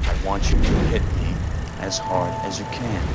I want you to hit me as hard as you can.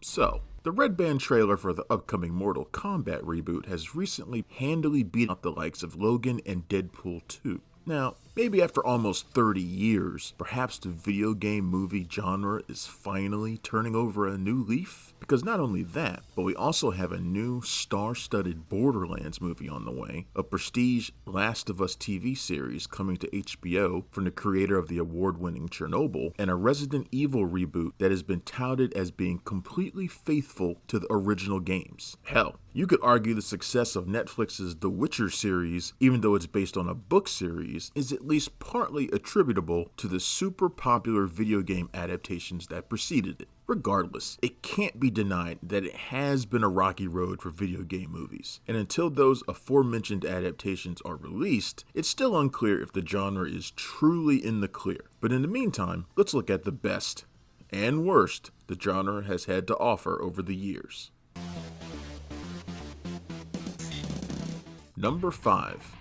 So, the red band trailer for the upcoming Mortal Kombat reboot has recently handily beat out the likes of Logan and Deadpool 2. Now, maybe after almost 30 years, perhaps the video game movie genre is finally turning over a new leaf? Because not only that, but we also have a new star-studded Borderlands movie on the way, a prestige Last of Us TV series coming to HBO from the creator of the award-winning Chernobyl, and a Resident Evil reboot that has been touted as being completely faithful to the original games. Hell, you could argue the success of Netflix's The Witcher series, even though it's based on a book series, is at least partly attributable to the super popular video game adaptations that preceded it. Regardless, it can't be denied that it has been a rocky road for video game movies, and until those aforementioned adaptations are released, it's still unclear if the genre is truly in the clear. But in the meantime, let's look at the best and worst the genre has had to offer over the years. Number 5.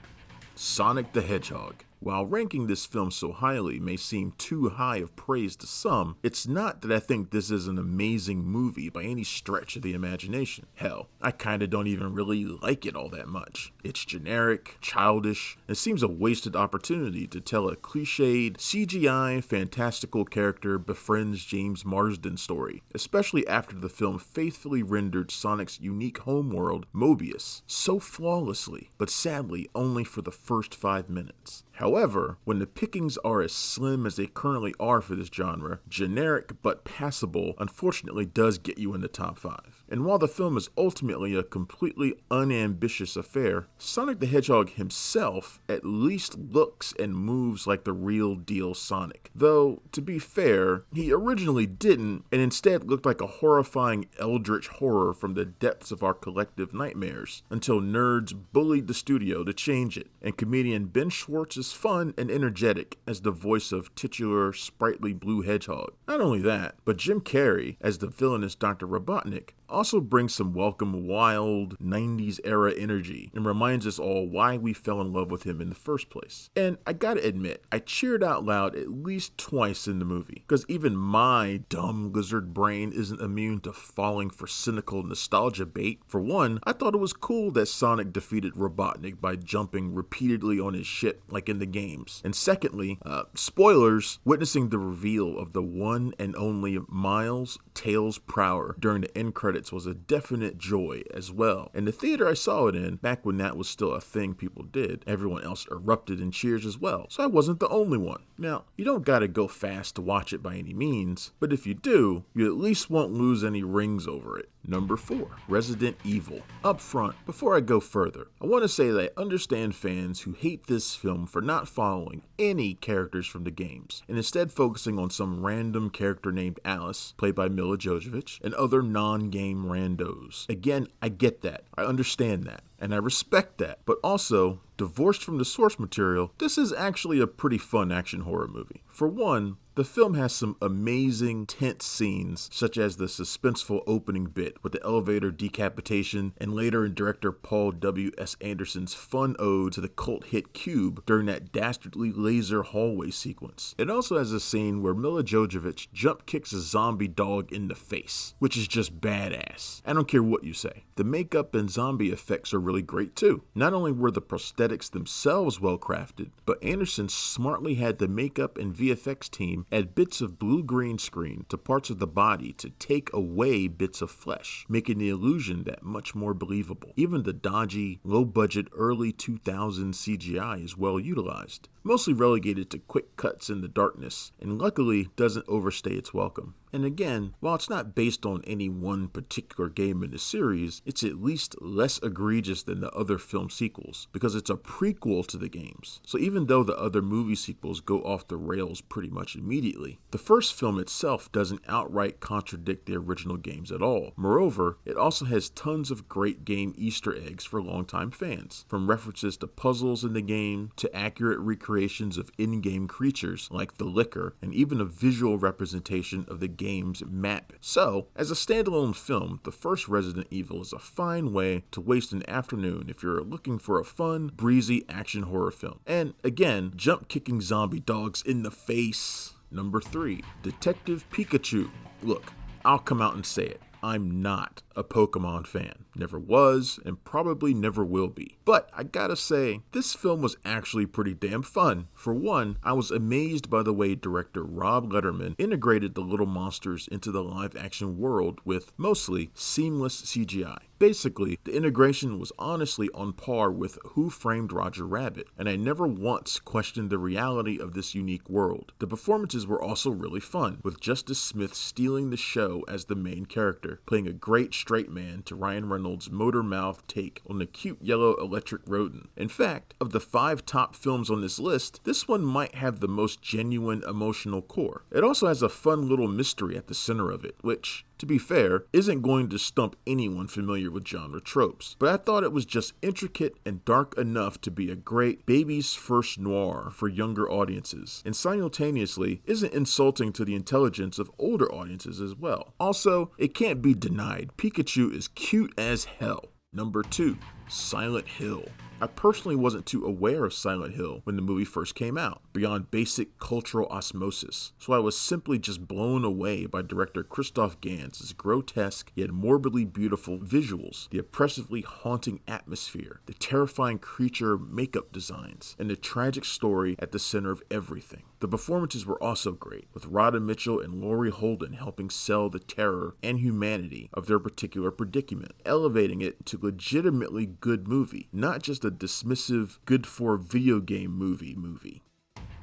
Sonic the Hedgehog. While ranking this film so highly may seem too high of praise to some, it's not that I think this is an amazing movie by any stretch of the imagination. Hell, I kinda don't even really like it all that much. It's generic, childish, and seems a wasted opportunity to tell a cliched, CGI, fantastical character befriends James Marsden story, especially after the film faithfully rendered Sonic's unique homeworld, Mobius, so flawlessly, but sadly only for the first 5 minutes. However, when the pickings are as slim as they currently are for this genre, generic but passable unfortunately does get you in the top 5. And while the film is ultimately a completely unambitious affair, Sonic the Hedgehog himself at least looks and moves like the real deal Sonic. Though, to be fair, he originally didn't, and instead looked like a horrifying eldritch horror from the depths of our collective nightmares, until nerds bullied the studio to change it, and comedian Ben Schwartz is fun and energetic as the voice of titular, sprightly blue hedgehog. Not only that, but Jim Carrey, as the villainous Dr. Robotnik, also brings some welcome, wild, 90s era energy and reminds us all why we fell in love with him in the first place. And I gotta admit, I cheered out loud at least twice in the movie, because even my dumb lizard brain isn't immune to falling for cynical nostalgia bait. For one, I thought it was cool that Sonic defeated Robotnik by jumping repeatedly on his ship like in the games. And secondly, spoilers, witnessing the reveal of the one and only Miles Tails Prower during the end credits was a definite joy as well. And the theater I saw it in, back when that was still a thing people did, everyone else erupted in cheers as well, so I wasn't the only one. Now, you don't gotta go fast to watch it by any means, but if you do, you at least won't lose any rings over it. Number 4, Resident Evil. Up front, before I go further, I want to say that I understand fans who hate this film for not following any characters from the games, and instead focusing on some random character named Alice, played by Mila Jovovich, and other non-game randos. Again, I get that. I understand that. And I respect that. But also, divorced from the source material, this is actually a pretty fun action horror movie. For one, the film has some amazing, tense scenes, such as the suspenseful opening bit with the elevator decapitation, and later in director Paul W.S. Anderson's fun ode to the cult hit Cube during that dastardly laser hallway sequence. It also has a scene where Mila Jovovich jump kicks a zombie dog in the face, which is just badass. I don't care what you say. The makeup and zombie effects are really great too. Not only were the prosthetics themselves well crafted, but Anderson smartly had the makeup and VFX team add bits of blue-green screen to parts of the body to take away bits of flesh, making the illusion that much more believable. Even the dodgy, low-budget early 2000s CGI is well utilized, mostly relegated to quick cuts in the darkness, and luckily doesn't overstay its welcome. And again, while it's not based on any one particular game in the series, it's at least less egregious than the other film sequels, because it's a prequel to the games. So even though the other movie sequels go off the rails pretty much immediately, the first film itself doesn't outright contradict the original games at all. Moreover, it also has tons of great game Easter eggs for longtime fans, from references to puzzles in the game, to accurate recreations of in-game creatures like the Licker, and even a visual representation of the game's map. So, as a standalone film, the first Resident Evil is a fine way to waste an afternoon if you're looking for a fun, breezy action horror film. And again, jump-kicking zombie dogs in the face. Number 3, Detective Pikachu. Look, I'll come out and say it. I'm not a Pokemon fan. Never was, and probably never will be. But I gotta say, this film was actually pretty damn fun. For one, I was amazed by the way director Rob Letterman integrated the little monsters into the live-action world with mostly seamless CGI. Basically, the integration was honestly on par with Who Framed Roger Rabbit, and I never once questioned the reality of this unique world. The performances were also really fun, with Justice Smith stealing the show as the main character, playing a great straight man to Ryan Reynolds' motor-mouth take on the cute yellow electric rodent. In fact, of the 5 top films on this list, this one might have the most genuine emotional core. It also has a fun little mystery at the center of it, which, to be fair, isn't going to stump anyone familiar with genre tropes, but I thought it was just intricate and dark enough to be a great baby's first noir for younger audiences, and simultaneously isn't insulting to the intelligence of older audiences as well. Also, it can't be denied, Pikachu is cute as hell. Number 2, Silent Hill. I personally wasn't too aware of Silent Hill when the movie first came out, beyond basic cultural osmosis, so I was simply just blown away by director Christoph Gans's grotesque yet morbidly beautiful visuals, the oppressively haunting atmosphere, the terrifying creature makeup designs, and the tragic story at the center of everything. The performances were also great, with Rhoda Mitchell and Laurie Holden helping sell the terror and humanity of their particular predicament, elevating it to legitimately good movie, not just a dismissive, good for video game movie.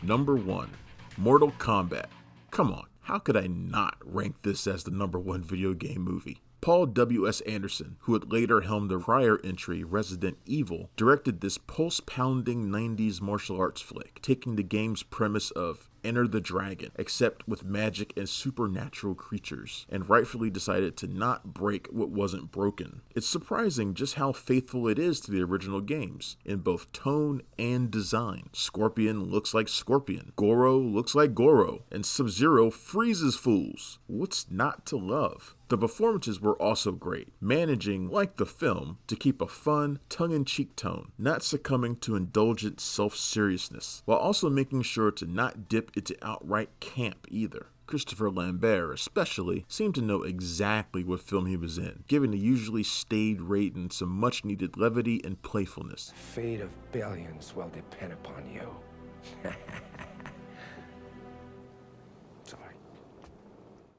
Number 1, Mortal Kombat. Come on, how could I not rank this as the number 1 video game movie? Paul W.S. Anderson, who had later helmed the prior entry Resident Evil, directed this pulse-pounding 90s martial arts flick, taking the game's premise of Enter the Dragon, except with magic and supernatural creatures, and rightfully decided to not break what wasn't broken. It's surprising just how faithful it is to the original games, in both tone and design. Scorpion looks like Scorpion, Goro looks like Goro, and Sub-Zero freezes fools. What's not to love? The performances were also great, managing, like the film, to keep a fun, tongue-in-cheek tone, not succumbing to indulgent self-seriousness, while also making sure to not dip into outright camp either. Christopher Lambert, especially, seemed to know exactly what film he was in, giving the usually staid Raiden some much-needed levity and playfulness. The fate of billions will depend upon you.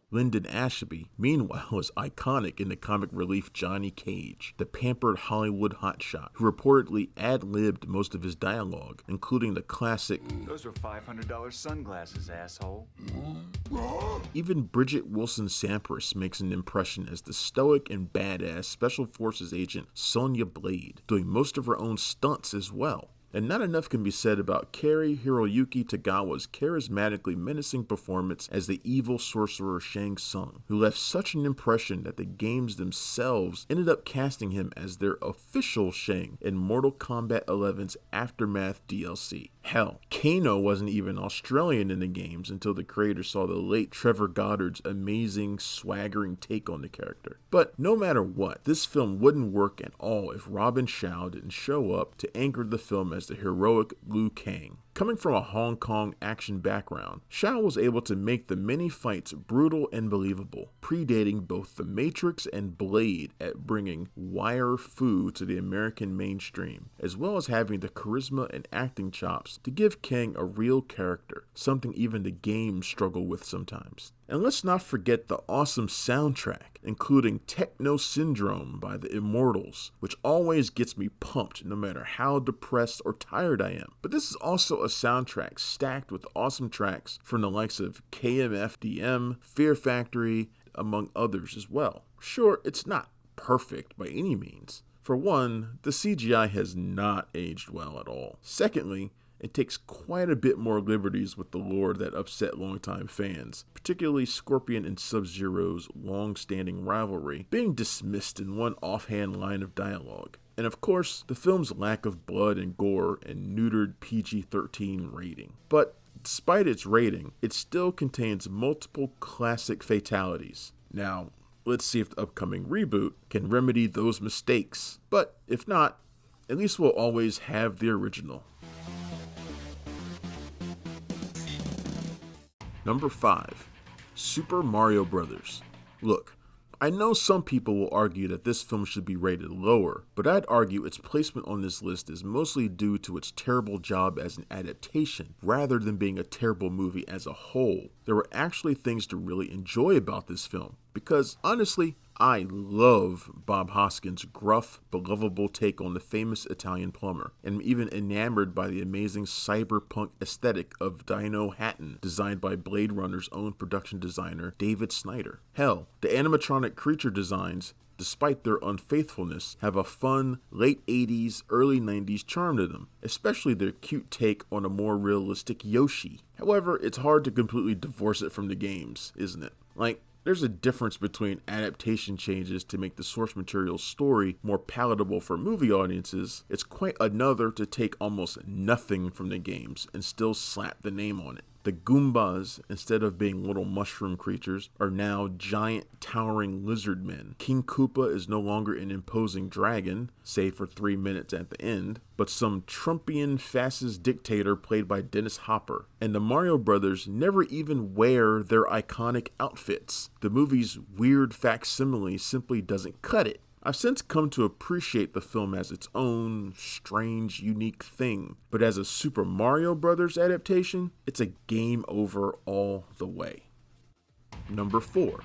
Lyndon Ashby, meanwhile, was iconic in the comic relief Johnny Cage, the pampered Hollywood hotshot, who reportedly ad-libbed most of his dialogue, including the classic, "Those were $500 sunglasses, asshole." Even Bridget Wilson Sampras makes an impression as the stoic and badass Special Forces agent Sonya Blade, doing most of her own stunts as well. And not enough can be said about Kari Hiroyuki Tagawa's charismatically menacing performance as the evil sorcerer Shang Tsung, who left such an impression that the games themselves ended up casting him as their official Shang in Mortal Kombat 11's Aftermath DLC. Hell, Kano wasn't even Australian in the games until the creator saw the late Trevor Goddard's amazing, swaggering take on the character. But no matter what, this film wouldn't work at all if Robin Shou didn't show up to anchor the film as the heroic Liu Kang. Coming from a Hong Kong action background, Shou was able to make the many fights brutal and believable, predating both The Matrix and Blade at bringing wire fu to the American mainstream, as well as having the charisma and acting chops to give Kang a real character, something even the games struggle with sometimes. And let's not forget the awesome soundtrack, including Techno Syndrome by the Immortals, which always gets me pumped no matter how depressed or tired I am. But this is also a soundtrack stacked with awesome tracks from the likes of KMFDM, Fear Factory, among others as well. Sure, it's not perfect by any means. For one, the CGI has not aged well at all. Secondly, it takes quite a bit more liberties with the lore that upset longtime fans, particularly Scorpion and Sub-Zero's long-standing rivalry being dismissed in one offhand line of dialogue. And of course, the film's lack of blood and gore and neutered PG-13 rating. But Despite its rating, it still contains multiple classic fatalities. Now, let's see if the upcoming reboot can remedy those mistakes, but if not, at least we'll always have the original. Number 5. Super Mario Bros. Look, I know some people will argue that this film should be rated lower, but I'd argue its placement on this list is mostly due to its terrible job as an adaptation, rather than being a terrible movie as a whole. There were actually things to really enjoy about this film, because honestly, I love Bob Hoskins' gruff but lovable take on the famous Italian plumber, and am even enamored by the amazing cyberpunk aesthetic of Dino Hatton, designed by Blade Runner's own production designer, David Snyder. Hell, the animatronic creature designs, despite their unfaithfulness, have a fun, late 80s, early 90s charm to them, especially their cute take on a more realistic Yoshi. However, it's hard to completely divorce it from the games, isn't it? Like, there's a difference between adaptation changes to make the source material's story more palatable for movie audiences. It's quite another to take almost nothing from the games and still slap the name on it. The Goombas, instead of being little mushroom creatures, are now giant towering lizard men. King Koopa is no longer an imposing dragon, save for 3 minutes at the end, but some Trumpian fascist dictator played by Dennis Hopper. And the Mario Brothers never even wear their iconic outfits. The movie's weird facsimile simply doesn't cut it. I've since come to appreciate the film as its own strange, unique thing, but as a Super Mario Bros. Adaptation, it's a game over all the way. Number 4.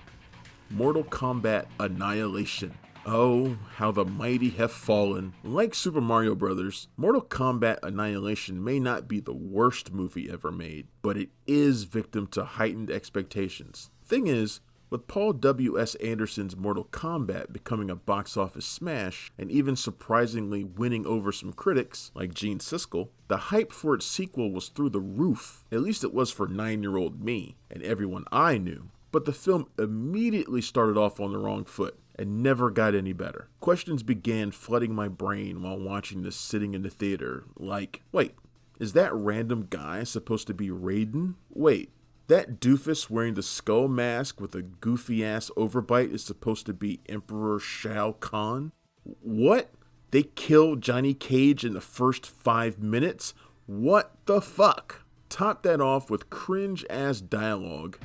Mortal Kombat Annihilation. Oh, how the mighty have fallen. Like Super Mario Bros., Mortal Kombat Annihilation may not be the worst movie ever made, but it is victim to heightened expectations. Thing is, with Paul W.S. Anderson's Mortal Kombat becoming a box office smash, and even surprisingly winning over some critics, like Gene Siskel, the hype for its sequel was through the roof. At least it was for 9-year-old me, and everyone I knew. But the film immediately started off on the wrong foot, and never got any better. Questions began flooding my brain while watching this sitting in the theater, like, wait, is that random guy supposed to be Raiden? Wait, that doofus wearing the skull mask with a goofy-ass overbite is supposed to be Emperor Shao Kahn? What? They killed Johnny Cage in the first 5 minutes? What the fuck? Top that off with cringe-ass dialogue.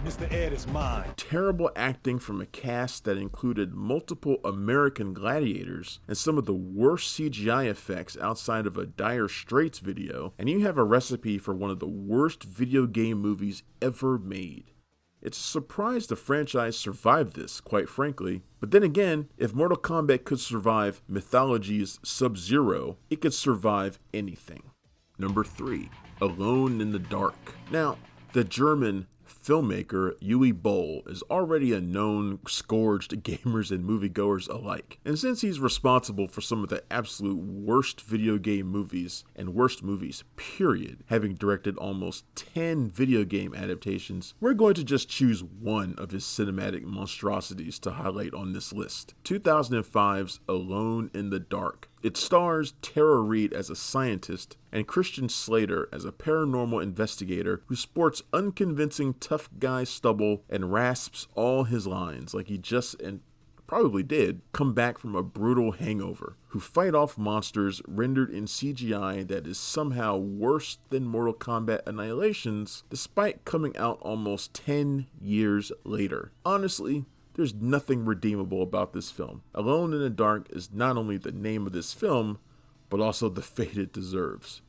Mr. Ed is mine. Terrible acting from a cast that included multiple American gladiators and some of the worst CGI effects outside of a Dire Straits video, and you have a recipe for one of the worst video game movies ever made. It's a surprise the franchise survived this, quite frankly. But then again, if Mortal Kombat could survive mythology's Sub-Zero, it could survive anything. Number 3. Alone in the Dark. Now, the German filmmaker Uwe Boll is already a known scourge to gamers and moviegoers alike. And since he's responsible for some of the absolute worst video game movies and worst movies, period, having directed almost 10 video game adaptations, we're going to just choose one of his cinematic monstrosities to highlight on this list. 2005's Alone in the Dark. It stars Tara Reid as a scientist and Christian Slater as a paranormal investigator who sports unconvincing tough guy stubble and rasps all his lines like he just and probably did come back from a brutal hangover, who fight off monsters rendered in CGI that is somehow worse than Mortal Kombat Annihilation's, despite coming out almost 10 years later. Honestly, there's nothing redeemable about this film. Alone in the Dark is not only the name of this film, but also the fate it deserves.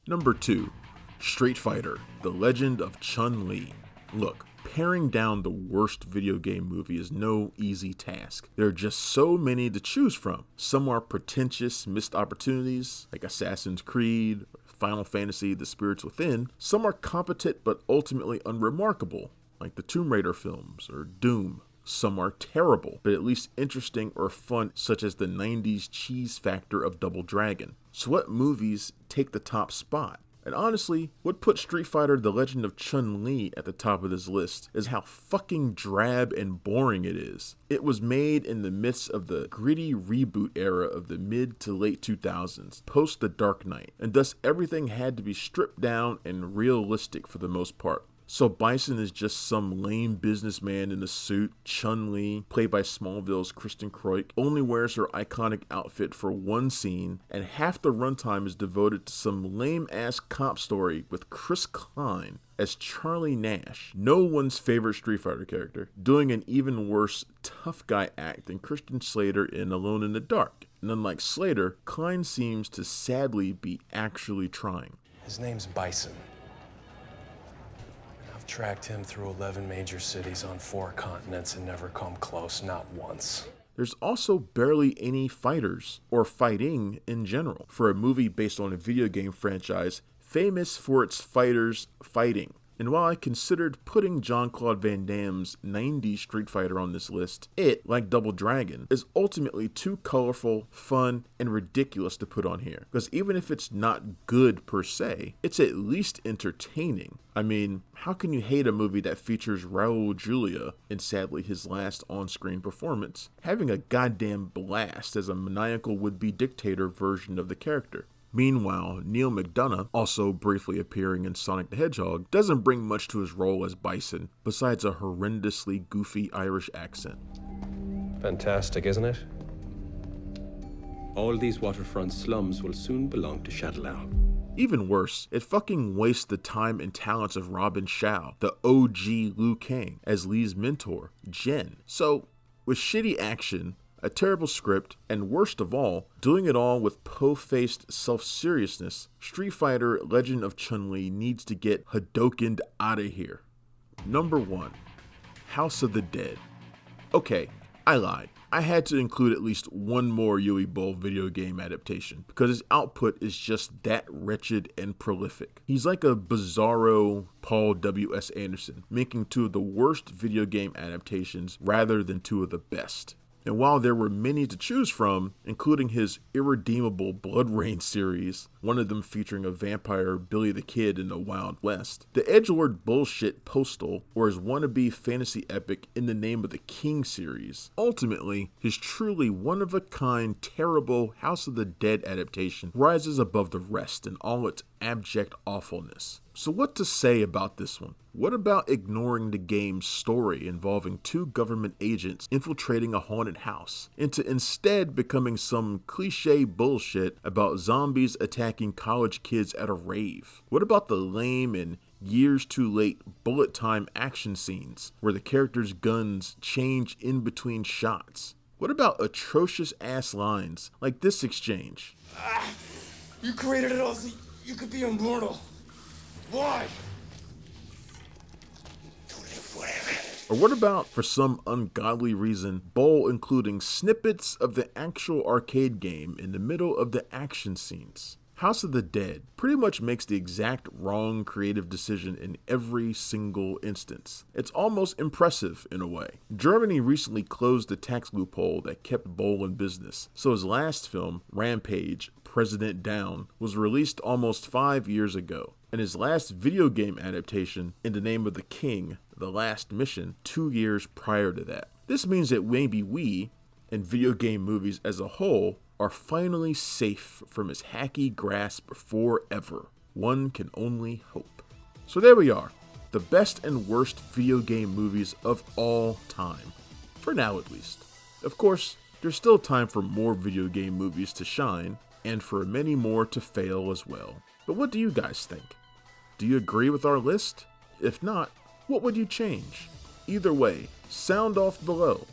Number 2. Street Fighter: The Legend of Chun-Li. Look, paring down the worst video game movie is no easy task. There are just so many to choose from. Some are pretentious missed opportunities, like Assassin's Creed, Final Fantasy: The Spirits Within. Some are competent but ultimately unremarkable, like the Tomb Raider films or Doom. Some are terrible, but at least interesting or fun, such as the 90s cheese factor of Double Dragon. So what movies take the top spot? And honestly, what put Street Fighter The Legend of Chun-Li at the top of this list is how fucking drab and boring it is. It was made in the midst of the gritty reboot era of the mid to late 2000s, post The Dark Knight, and thus everything had to be stripped down and realistic for the most part. So Bison is just some lame businessman in a suit. Chun-Li, played by Smallville's Kristen Kroik, only wears her iconic outfit for one scene, and half the runtime is devoted to some lame-ass cop story with Chris Klein as Charlie Nash, no one's favorite Street Fighter character, doing an even worse tough guy act than Christian Slater in Alone in the Dark. And unlike Slater, Klein seems to sadly be actually trying. His name's Bison. Tracked him through 11 major cities on 4 continents and never come close, not once. There's also barely any fighters, or fighting in general, for a movie based on a video game franchise famous for its fighters fighting. And while I considered putting Jean-Claude Van Damme's 90s Street Fighter on this list, it, like Double Dragon, is ultimately too colorful, fun, and ridiculous to put on here. Because even if it's not good per se, it's at least entertaining. I mean, how can you hate a movie that features Raul Julia, in sadly his last on-screen performance, having a goddamn blast as a maniacal would-be dictator version of the character? Meanwhile, Neil McDonough, also briefly appearing in Sonic the Hedgehog, doesn't bring much to his role as Bison, besides a horrendously goofy Irish accent. Fantastic, isn't it? All these waterfront slums will soon belong to CHUN-LI. Even worse, it fucking wastes the time and talents of Robin Shao, the OG Liu Kang, as Lee's mentor, Jen. So, with shitty action, a terrible script, and worst of all, doing it all with po-faced self-seriousness, Street Fighter Legend of Chun-Li needs to get Hadokened out of here. Number 1. House of the Dead. Okay, I lied. I had to include at least one more Yui Bowl video game adaptation, because his output is just that wretched and prolific. He's like a bizarro Paul W.S. Anderson, making 2 of the worst video game adaptations rather than 2 of the best. And while there were many to choose from, including his irredeemable Blood Rain series, one of them featuring a vampire Billy the Kid in the Wild West, the edgelord bullshit Postal, or his wannabe fantasy epic In the Name of the King series, ultimately, his truly one-of-a-kind, terrible House of the Dead adaptation rises above the rest in all its abject awfulness. So what to say about this one? What about ignoring the game's story involving 2 government agents infiltrating a haunted house, into instead becoming some cliche bullshit about zombies attacking college kids at a rave? What about the lame and years too late bullet time action scenes where the characters' guns change in between shots? What about atrocious ass lines like this exchange? You created it all so you could be immortal. Why? To live forever. Or what about, for some ungodly reason, Bowl including snippets of the actual arcade game in the middle of the action scenes? House of the Dead pretty much makes the exact wrong creative decision in every single instance. It's almost impressive in a way. Germany recently closed the tax loophole that kept Bowl in business, so his last film, Rampage, President Down, was released almost 5 years ago, and his last video game adaptation, In the Name of the King, The Last Mission, 2 years prior to that. This means that maybe we, and video game movies as a whole, are finally safe from his hacky grasp forever. One can only hope. So there we are, the best and worst video game movies of all time. For now at least. Of course, there's still time for more video game movies to shine, and for many more to fail as well. But what do you guys think? Do you agree with our list? If not, what would you change? Either way, sound off below.